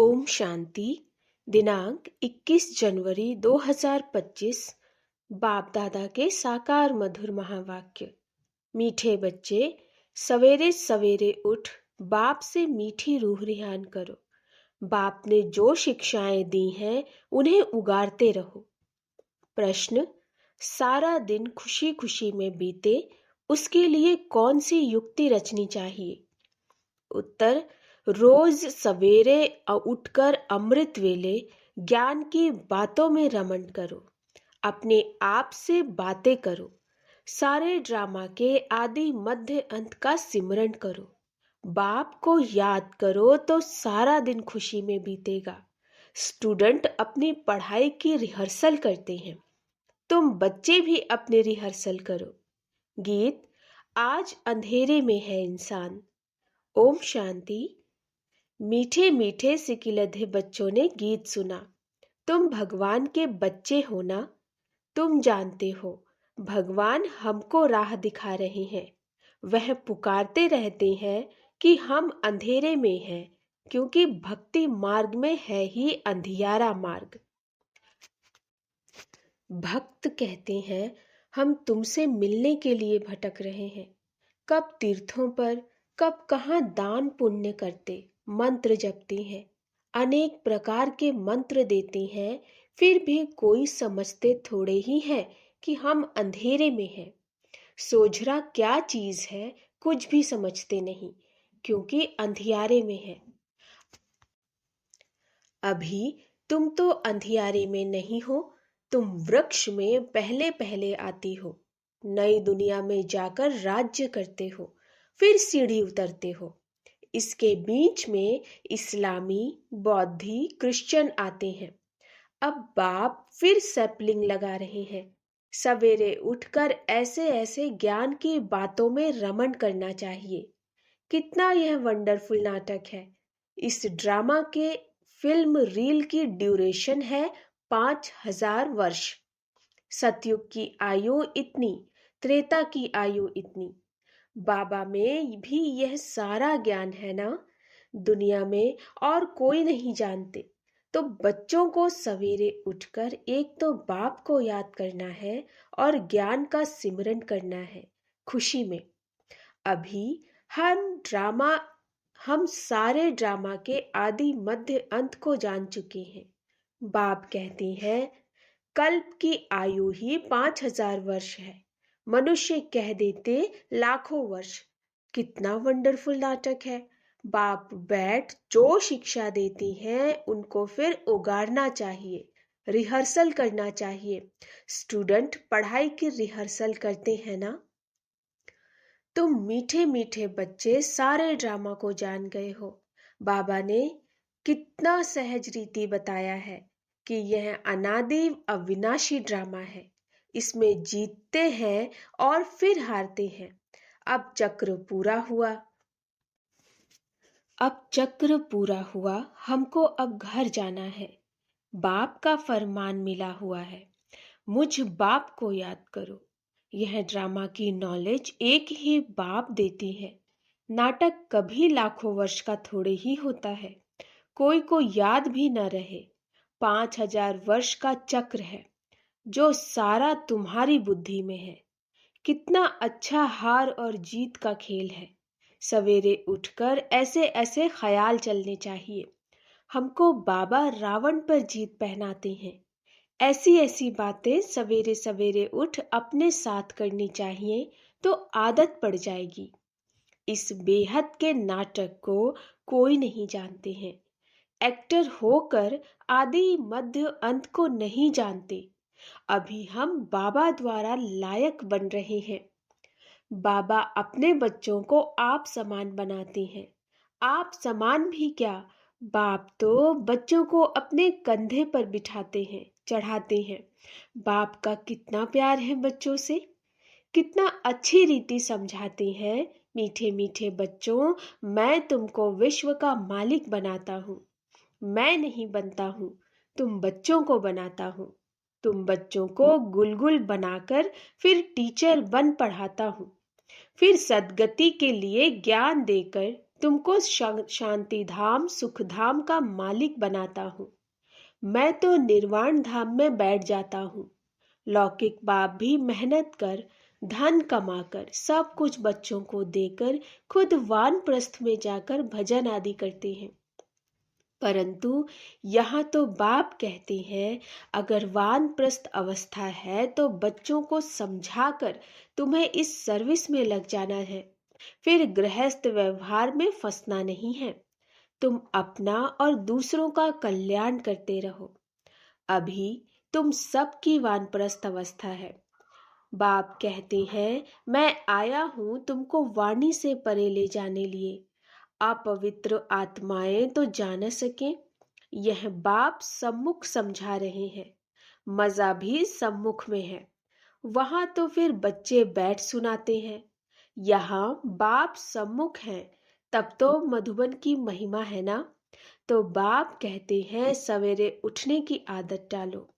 ओम शांति। दिनांक 21 जनवरी 2025। बाप दादा के साकार मधुर महावाक्य। मीठे बच्चे, सवेरे सवेरे उठ बाप से मीठी रूह रिहान करो। बाप ने जो शिक्षाएं दी हैं उन्हें उगारते रहो। प्रश्न: सारा दिन खुशी खुशी में बीते, उसके लिए कौन सी युक्ति रचनी चाहिए? उत्तर: रोज सवेरे उठकर अमृत वेले ज्ञान की बातों में रमण करो। अपने आप से बातें करो। सारे ड्रामा के आदि मध्य अंत का सिमरन करो। बाप को याद करो तो सारा दिन खुशी में बीतेगा। स्टूडेंट अपनी पढ़ाई की रिहर्सल करते हैं, तुम बच्चे भी अपनी रिहर्सल करो। गीत: आज अंधेरे में है इंसान। ओम शांति। मीठे मीठे सिकिलधे बच्चों ने गीत सुना। तुम भगवान के बच्चे हो ना? तुम जानते हो भगवान हमको राह दिखा रहे हैं। वह पुकारते रहते हैं कि हम अंधेरे में हैं, क्योंकि भक्ति मार्ग में है ही अंधियारा मार्ग। भक्त कहते हैं, हम तुमसे मिलने के लिए भटक रहे हैं। कब तीर्थों पर, कब कहाँ दान पुण्य करते, मंत्र जपते हैं, अनेक प्रकार के मंत्र देते हैं, फिर भी कोई समझते थोड़े ही है कि हम अंधेरे में हैं। सोझरा क्या चीज है कुछ भी समझते नहीं, क्योंकि अंधियारे में है। अभी तुम तो अंधियारे में नहीं हो, तुम वृक्ष में पहले पहले आती हो। नई दुनिया में जाकर राज्य करते हो, फिर सीढ़ी उतरते हो। इसके बीच में इस्लामी, बौद्धी, क्रिश्चियन आते हैं। अब बाप फिर सैपलिंग लगा रहे हैं। सवेरे उठकर ऐसे ऐसे ज्ञान की बातों में रमण करना चाहिए। कितना यह वंडरफुल नाटक है। इस ड्रामा के फिल्म रील की ड्यूरेशन है 5000 वर्ष। सतयुग की आयु इतनी, त्रेता की आयु इतनी। बाबा में भी यह सारा ज्ञान है ना? दुनिया में और कोई नहीं जानते। तो बच्चों को सवेरे उठकर एक तो बाप को याद करना है और ज्ञान का सिमरन करना है खुशी में। अभी हम सारे ड्रामा के आदि मध्य अंत को जान चुके हैं। बाप कहते हैं, कल्प की आयु ही 5000 वर्ष है। मनुष्य कह देते लाखों वर्ष। कितना वंडरफुल नाटक है। बाप बैठ जो शिक्षा देती हैं उनको फिर उगारना चाहिए, रिहर्सल करना चाहिए। स्टूडेंट पढ़ाई की रिहर्सल करते हैं ना? तुम मीठे मीठे बच्चे सारे ड्रामा को जान गए हो। बाबा ने कितना सहज रीति बताया है कि यह अनादि अविनाशी ड्रामा है। इसमें जीतते हैं और फिर हारते हैं। अब चक्र पूरा हुआ, हमको अब घर जाना है। बाप का फरमान मिला हुआ है, मुझ बाप को याद करो। यह ड्रामा की नॉलेज एक ही बाप देती है। नाटक कभी लाखों वर्ष का थोड़े ही होता है। कोई को याद भी न रहे। 5000 वर्ष का चक्र है जो सारा तुम्हारी बुद्धि में है। कितना अच्छा हार और जीत का खेल है। सवेरे उठकर ऐसे ऐसे ख्याल चलने चाहिए। हमको बाबा रावण पर जीत पहनाते हैं। ऐसी ऐसी बातें सवेरे सवेरे उठ अपने साथ करनी चाहिए, तो आदत पड़ जाएगी। इस बेहद के नाटक को कोई नहीं जानते हैं। एक्टर होकर आदि मध्य अंत को नहीं जानते। अभी हम बाबा द्वारा लायक बन रहे हैं। बाबा अपने बच्चों को आप समान बनाते हैं। आप समान भी क्या, बाप तो बच्चों को अपने कंधे पर बिठाते हैं, चढ़ाते हैं। बाप का कितना प्यार है बच्चों से, कितना अच्छी रीति समझाते हैं। मीठे मीठे बच्चों, मैं तुमको विश्व का मालिक बनाता हूँ। मैं नहीं बनता हूँ, तुम बच्चों को बनाता हूँ। तुम बच्चों को गुलगुल बनाकर फिर टीचर बन पढ़ाता हूँ। फिर सद्गति के लिए ज्ञान देकर तुमको शांति धाम सुख धाम का मालिक बनाता हूँ। मैं तो निर्वाण धाम में बैठ जाता हूँ। लौकिक बाप भी मेहनत कर, धन कमाकर, सब कुछ बच्चों को देकर खुद वानप्रस्थ में जाकर भजन आदि करते हैं। परंतु यहाँ तो बाप कहते हैं, अगर वानप्रस्थ अवस्था है तो बच्चों को समझाकर तुम्हें इस सर्विस में लग जाना है। फिर गृहस्थ व्यवहार में फंसना नहीं है। तुम अपना और दूसरों का कल्याण करते रहो। अभी तुम सबकी वानप्रस्थ अवस्था है। बाप कहते हैं, मैं आया हूं तुमको वाणी से परे ले जाने लिए। अपवित्र आत्माएं तो जा न सके। यह बाप सम्मुख समझा रहे हैं। मजा भी सम्मुख में है। वहां तो फिर बच्चे बैठ सुनाते हैं। यहाँ बाप सम्मुख है, तब तो मधुबन की महिमा है ना। तो बाप कहते हैं, सवेरे उठने की आदत डालो।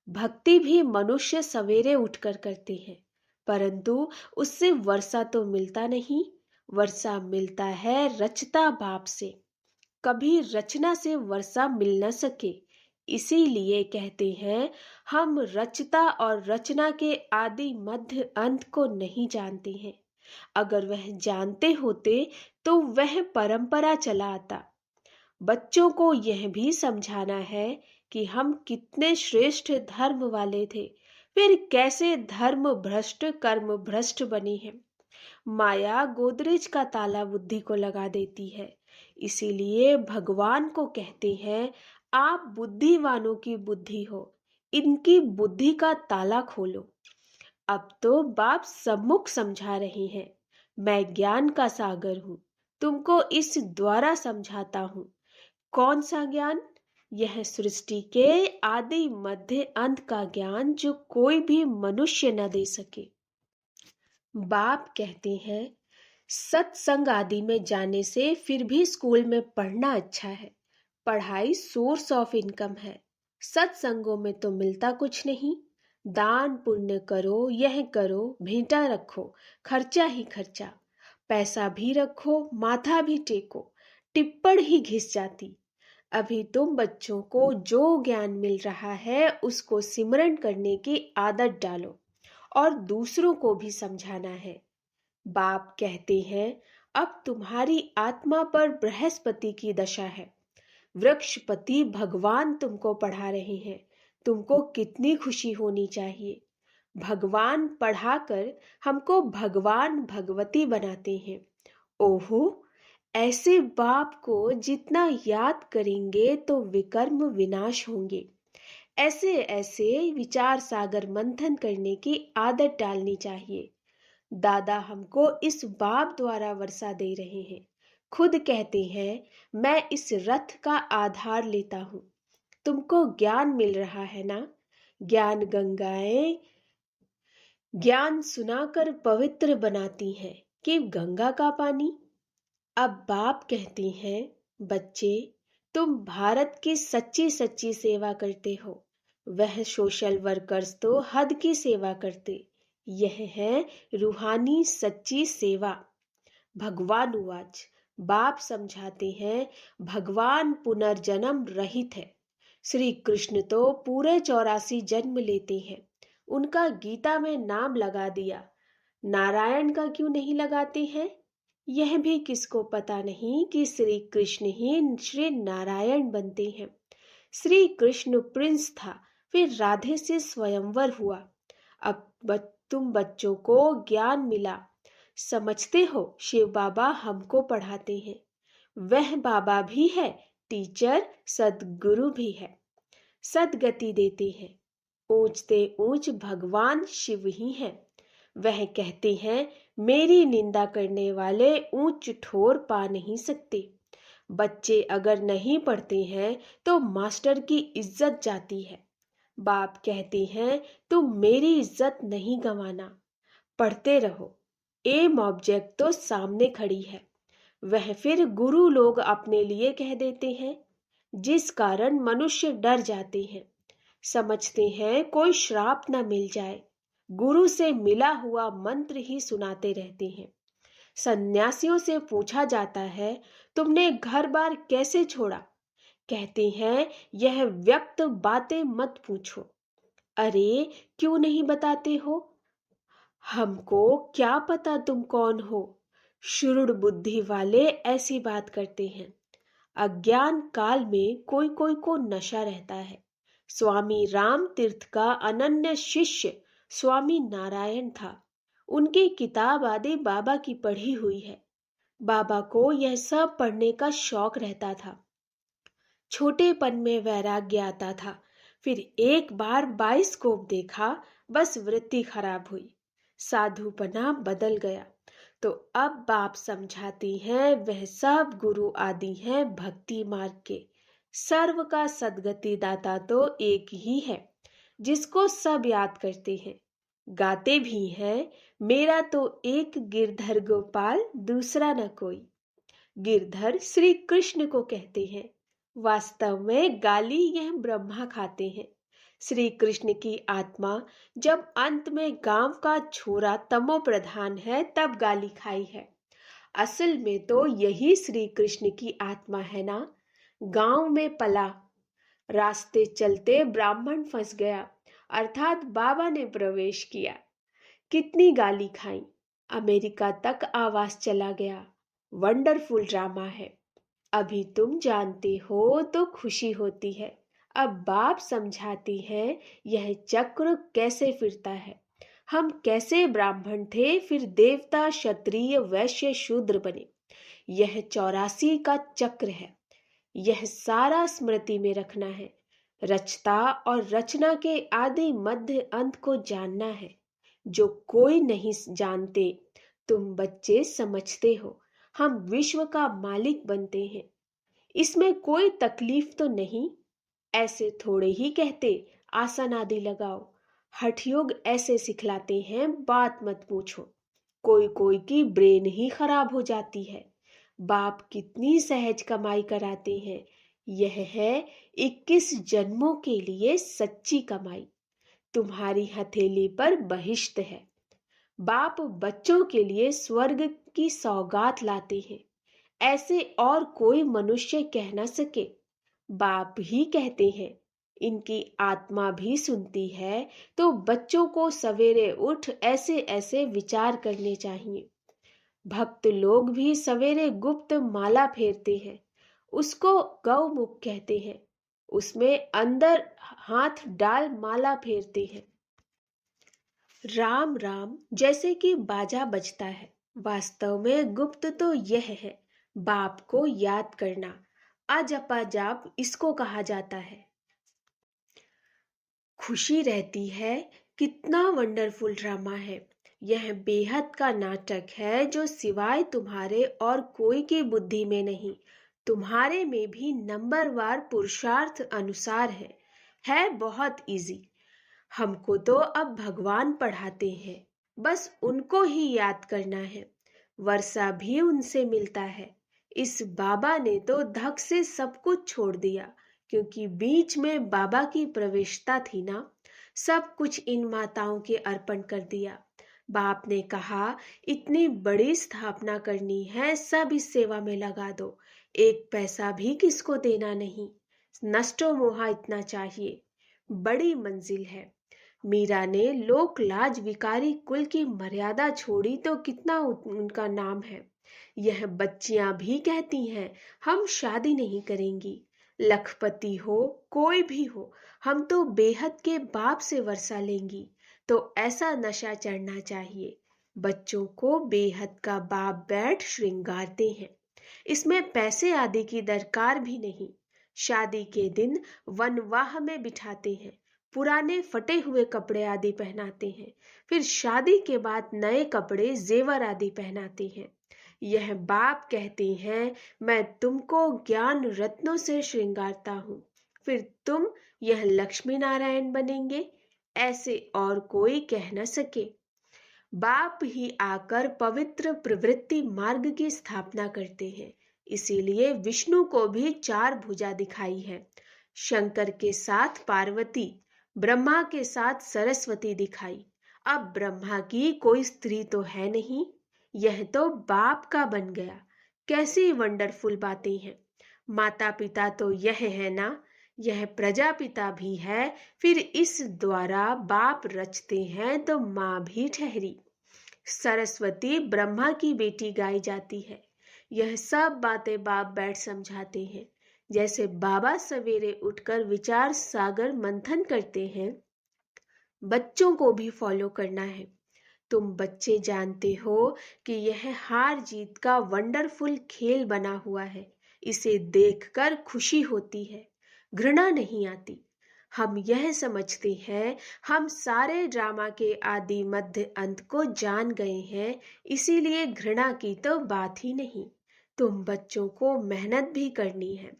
भक्ति भी मनुष्य सवेरे उठकर करते हैं, परंतु उससे वर्षा तो मिलता नहीं। वर्षा मिलता है रचता बाप से। कभी रचना से वर्षा मिल न सके, इसीलिए कहते हैं, हम रचता और रचना के आदि मध्य अंत को नहीं जानते हैं। अगर वह जानते होते तो वह परंपरा चला आता। बच्चों को यह भी समझाना है कि हम कितने श्रेष्ठ धर्म वाले थे, फिर कैसे धर्म भ्रष्ट कर्म भ्रष्ट बने हैं। माया गोदरेज का ताला बुद्धि को लगा देती है। इसीलिए भगवान को कहते हैं, आप बुद्धिवानों की बुद्धि हो, इनकी बुद्धि का ताला खोलो। अब तो बाप सम्मुख समझा रहे हैं, मैं ज्ञान का सागर हूं, तुमको इस द्वारा समझाता हूं। कौन सा ज्ञान? यह सृष्टि के आदि मध्य अंत का ज्ञान, जो कोई भी मनुष्य न दे सके। बाप कहते हैं, सत्संग आदि में जाने से फिर भी स्कूल में पढ़ना अच्छा है। पढ़ाई सोर्स ऑफ इनकम है। सत्संगों में तो मिलता कुछ नहीं। दान पुण्य करो, यह करो, भेंटा रखो, खर्चा ही खर्चा। पैसा भी रखो, माथा भी टेको, टिप्पण ही घिस जाती। अभी तुम बच्चों को जो ज्ञान मिल रहा है उसको सिमरन करने की आदत डालो और दूसरों को भी समझाना है। बाप कहते हैं, अब तुम्हारी आत्मा पर बृहस्पति की दशा है। वृक्षपति भगवान तुमको पढ़ा रहे हैं। तुमको कितनी खुशी होनी चाहिए। भगवान पढ़ाकर हमको भगवान भगवती बनाते हैं। ओहो, ऐसे बाप को जितना याद करेंगे तो विकर्म विनाश होंगे। ऐसे ऐसे विचार सागर मंथन करने की आदत डालनी चाहिए। दादा हमको इस बाप द्वारा वर्षा दे रहे हैं। खुद कहते हैं, मैं इस रथ का आधार लेता हूँ। तुमको ज्ञान मिल रहा है ना। ज्ञान गंगाएं ज्ञान सुनाकर पवित्र बनाती हैं कि गंगा का पानी। अब बाप कहते हैं, बच्चे तुम भारत की सच्ची सच्ची सेवा करते हो। वह सोशल वर्कर्स तो हद की सेवा करते। यह है रूहानी सच्ची सेवा। भगवान उवाच, बाप समझाते हैं, भगवान पुनर्जन्म रहित है। श्री कृष्ण तो पूरे 84 जन्म लेते हैं। उनका गीता में नाम लगा दिया, नारायण का क्यों नहीं लगाते हैं? यह भी किसको पता नहीं कि श्री कृष्ण ही श्री नारायण बनते हैं। श्री कृष्ण प्रिंस था, फिर राधे से स्वयंवर हुआ। अब तुम बच्चों को ज्ञान मिला। समझते हो, शिव बाबा हमको पढ़ाते हैं। वह बाबा भी है, टीचर सदगुरु भी है। सदगति देते हैं। ऊंचते ऊंच भगवान शिव ही हैं। वह कहते हैं, मेरी निंदा करने वाले ऊंच ठोर पा नहीं सकते। बच्चे अगर नहीं पढ़ते हैं तो मास्टर की इज्जत जाती है। बाप कहते हैं, तुम मेरी इज्जत नहीं गंवाना, पढ़ते रहो। एम ऑब्जेक्ट तो सामने खड़ी है। वह फिर गुरु लोग अपने लिए कह देते हैं, जिस कारण मनुष्य डर जाते हैं। समझते हैं कोई श्राप न मिल जाए। गुरु से मिला हुआ मंत्र ही सुनाते रहते हैं। सन्यासियों से पूछा जाता है, तुमने घर बार कैसे छोड़ा? कहते हैं, यह व्यक्त बातें मत पूछो। अरे, क्यों नहीं बताते हो? हमको क्या पता तुम कौन हो? शुरू बुद्धि वाले ऐसी बात करते हैं। अज्ञान काल में कोई कोई को नशा रहता है। स्वामी राम तीर्थ का अनन्य शिष्य स्वामी नारायण था। उनकी किताब आदि बाबा की पढ़ी हुई है। बाबा को यह सब पढ़ने का शौक रहता था। छोटेपन में वैराग्य आता था। फिर एक बार बाइस्कोप देखा, बस वृत्ति खराब हुई। साधुपना बदल गया। तो अब बाप समझाती हैं, वह सब गुरु आदि हैं भक्ति मार्ग के। सर्व का सद्गति दाता तो एक ही है, जिसको सब याद करते हैं, गाते भी हैं। मेरा तो एक गिरधर गोपाल, दूसरा न कोई। गिरधर श्री कृष्ण को कहते हैं। वास्तव में गाली यह ब्रह्मा खाते हैं। श्री कृष्ण की आत्मा जब अंत में गांव का छोरा तमो प्रधान है, तब गाली खाई है। असल में तो यही श्री कृष्ण की आत्मा है ना। गांव में पला, रास्ते चलते ब्राह्मण फंस गया, अर्थात बाबा ने प्रवेश किया। कितनी गाली खाई, अमेरिका तक आवाज चला गया। वंडरफुल ड्रामा है। अभी तुम जानते हो तो खुशी होती है। अब बाप समझाती है, यह चक्र कैसे फिरता है। हम कैसे ब्राह्मण थे, फिर देवता, क्षत्रिय, वैश्य, शूद्र बने। यह 84 का चक्र है। यह सारा स्मृति में रखना है। रचता और रचना के आदि मध्य अंत को जानना है, जो कोई नहीं जानते। तुम बच्चे समझते हो, हम विश्व का मालिक बनते हैं। इसमें कोई तकलीफ तो नहीं। ऐसे थोड़े ही कहते, आसन आदि लगाओ। हठयोग ऐसे सिखलाते हैं, बात मत पूछो। कोई कोई की ब्रेन ही खराब हो जाती है। बाप कितनी सहज कमाई कराते हैं। यह है 21 जन्मों के लिए सच्ची कमाई। तुम्हारी हथेली पर बहिश्त है। बाप बच्चों के लिए स्वर्ग की सौगात लाते हैं। ऐसे और कोई मनुष्य कह न सके। बाप ही कहते हैं। इनकी आत्मा भी सुनती है, तो बच्चों को सवेरे उठ ऐसे ऐसे विचार करने चाहिए। भक्त लोग भी सवेरे गुप्त माला फेरते हैं, उसको गौमुख कहते हैं। उसमें अंदर हाथ डाल माला फेरते हैं। राम राम जैसे कि बाजा बजता है। वास्तव में गुप्त तो यह है, बाप को याद करना। अजपा जाप इसको कहा जाता है। खुशी रहती है। कितना वंडरफुल ड्रामा है। यह बेहद का नाटक है, जो सिवाय तुम्हारे और कोई की बुद्धि में नहीं, तुम्हारे में भी नंबरवार पुरुषार्थ अनुसार है बहुत इजी। हमको तो अब भगवान पढ़ाते हैं, बस उनको ही याद करना है। वर्षा भी उनसे मिलता है। इस बाबा ने तो धक से सब कुछ छोड़ दिया, क्योंकि बीच में बाबा की प्रवेशता थी ना। सब कुछ इन माताओं के अर्पण कर दिया। बाप ने कहा, इतनी बड़ी स्थापना करनी है, सब इस सेवा में लगा दो। एक पैसा भी किसको देना नहीं। नष्टो मोहा इतना चाहिए। बड़ी मंजिल है। मीरा ने लोक लाज विकारी कुल की मर्यादा छोड़ी तो कितना उनका नाम है। यह बच्चियां भी कहती हैं, हम शादी नहीं करेंगी। लखपति हो कोई भी हो, हम तो बेहद के बाप से वर्षा लेंगी। तो ऐसा नशा चढ़ना चाहिए। बच्चों को बेहद का बाप बैठ श्रृंगारते हैं। इसमें पैसे आदि की दरकार भी नहीं। शादी के दिन वनवाह में बिठाते हैं। पुराने फटे हुए कपड़े आदि पहनाते हैं। फिर शादी के बाद नए कपड़े जेवर आदि पहनाते हैं। यह बाप कहते हैं, मैं तुमको ज्ञान रत्नों से श्रृंगारता हूँ, फिर तुम यह लक्ष्मी नारायण बनेंगे। ऐसे और कोई कह न सके। बाप ही आकर पवित्र प्रवृत्ति मार्ग की स्थापना करते हैं। इसीलिए विष्णु को भी 4 भुजा दिखाई है। शंकर के साथ पार्वती, ब्रह्मा के साथ सरस्वती दिखाई। अब ब्रह्मा की कोई स्त्री तो है नहीं। यह तो बाप का बन गया। कैसी वंडरफुल बातें हैं। माता पिता तो यह है ना, यह प्रजापिता भी है, फिर इस द्वारा बाप रचते हैं तो माँ भी ठहरी। सरस्वती ब्रह्मा की बेटी गाई जाती है। यह सब बातें बाप बैठ समझाते हैं। जैसे बाबा सवेरे उठकर विचार सागर मंथन करते हैं, बच्चों को भी फॉलो करना है। तुम बच्चे जानते हो कि यह हार जीत का वंडरफुल खेल बना हुआ है। इसे देखकर खुशी होती है, घृणा नहीं आती। हम यह समझते हैं हम सारे ड्रामा के आदि मध्य अंत को जान गए हैं, इसीलिए घृणा की तो बात ही नहीं। तुम बच्चों को मेहनत भी करनी है,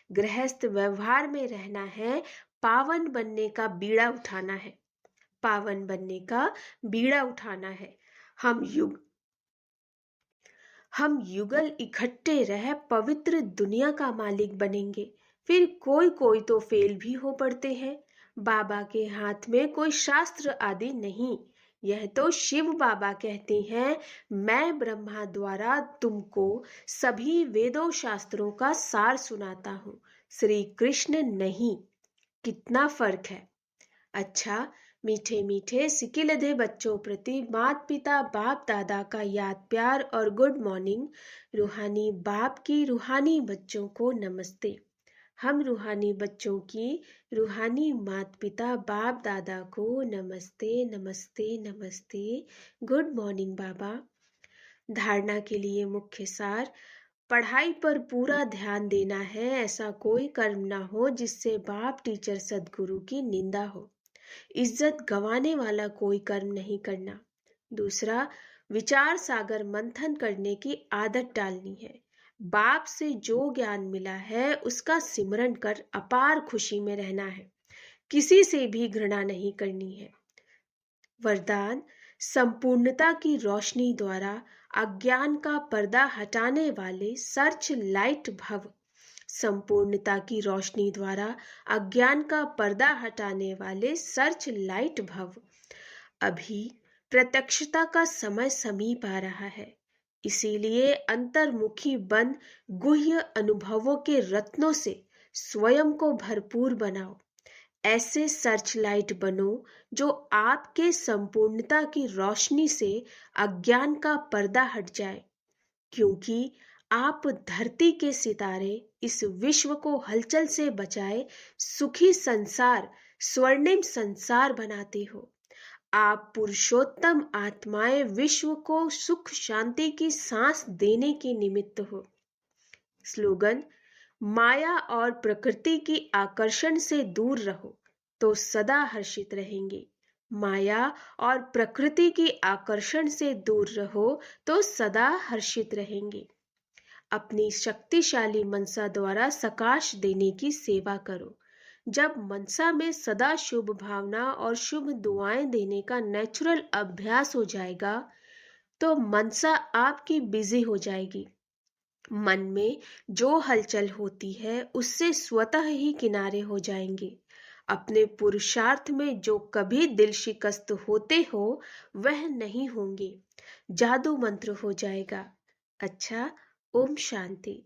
गृहस्थ व्यवहार में रहना है, पावन बनने का बीड़ा उठाना है। पावन बनने का बीड़ा उठाना है। हम युग हम युगल इकट्ठे रह पवित्र दुनिया का मालिक बनेंगे। फिर कोई कोई तो फेल भी हो पड़ते हैं। बाबा के हाथ में कोई शास्त्र आदि नहीं। यह तो शिव बाबा कहते हैं, मैं ब्रह्मा द्वारा तुमको सभी वेदों शास्त्रों का सार सुनाता हूँ, श्री कृष्ण नहीं। कितना फर्क है। अच्छा, मीठे मीठे सिकिलधे बच्चों प्रति माता पिता बाप दादा का याद प्यार और गुड मॉर्निंग। रूहानी बाप की रूहानी बच्चों को नमस्ते। हम रूहानी बच्चों की रूहानी माता पिता बाप दादा को नमस्ते नमस्ते नमस्ते। गुड मॉर्निंग बाबा। धारणा के लिए मुख्य सार, पढ़ाई पर पूरा ध्यान देना है। ऐसा कोई कर्म ना हो जिससे बाप टीचर सदगुरु की निंदा हो। इज्जत गंवाने वाला कोई कर्म नहीं करना। दूसरा, विचार सागर मंथन करने की आदत डालनी है। बाप से जो ज्ञान मिला है उसका सिमरन कर अपार खुशी में रहना है। किसी से भी घृणा नहीं करनी है। वरदान, संपूर्णता की रोशनी द्वारा अज्ञान का पर्दा हटाने वाले सर्च लाइट भव। संपूर्णता की रोशनी द्वारा अज्ञान का पर्दा हटाने वाले सर्च लाइट भव। अभी प्रत्यक्षता का समय समीप आ रहा है, इसीलिए अंतर्मुखी बन गुह्य अनुभवों के रत्नों से स्वयं को भरपूर बनाओ। ऐसे सर्च लाइट बनो जो आपके संपूर्णता की रोशनी से अज्ञान का पर्दा हट जाए, क्योंकि आप धरती के सितारे इस विश्व को हलचल से बचाए सुखी संसार, स्वर्णिम संसार बनाते हो। आप पुरुषोत्तम आत्माएं विश्व को सुख शांति की सांस देने के निमित्त हो। स्लोगन, माया और प्रकृति की आकर्षण से दूर रहो तो सदा हर्षित रहेंगे। माया और प्रकृति की आकर्षण से दूर रहो तो सदा हर्षित रहेंगे। अपनी शक्तिशाली मनसा द्वारा सकाश देने की सेवा करो। जब मनसा में सदा शुभ भावना और शुभ दुआएं देने का नेचुरल अभ्यास हो जाएगा तो मनसा आपकी बिजी हो जाएगी। मन में जो हलचल होती है उससे स्वतः ही किनारे हो जाएंगे। अपने पुरुषार्थ में जो कभी दिल शिकस्त होते हो वह नहीं होंगे। जादू मंत्र हो जाएगा। अच्छा, ओम शांति।